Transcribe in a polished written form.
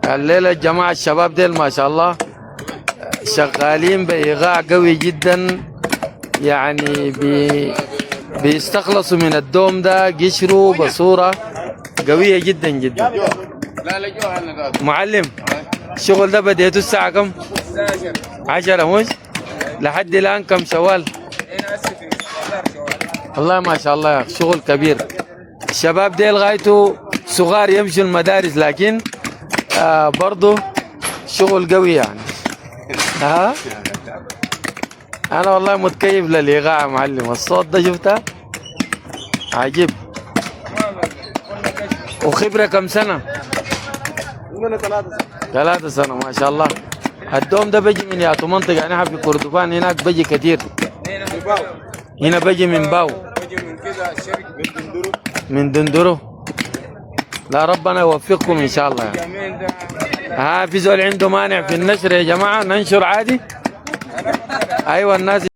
الليلة الجماعة الشباب ديل ما شاء الله شغالين بإيقاع قوي جدا، يعني بيستخلصوا من الدوم ده قشروا بصورة قوية جدا جدا. معلم الشغل ده بديته الساعة كم؟ 10 مش؟ لحد الآن كم شوال؟ والله ما شاء الله يا أخي شغل كبير. الشباب ديل غايته صغار يمشوا المدارس، لكن برضو شغل قوي يعني. ها انا والله متكيف للايقاع يا معلم، الصوت ده شفته عجيب. وخبره كم سنه؟ 3 سنة ما شاء الله. الدوم ده بيجي من ياتو منطقه، يعني في كردفان هناك بيجي كتير. هنا بيجي من باو، من دندرو. لا ربنا يوفقكم ان شاء الله يعني. ها في زول عنده مانع في النشر يا جماعه؟ ننشر عادي. ايوه الناس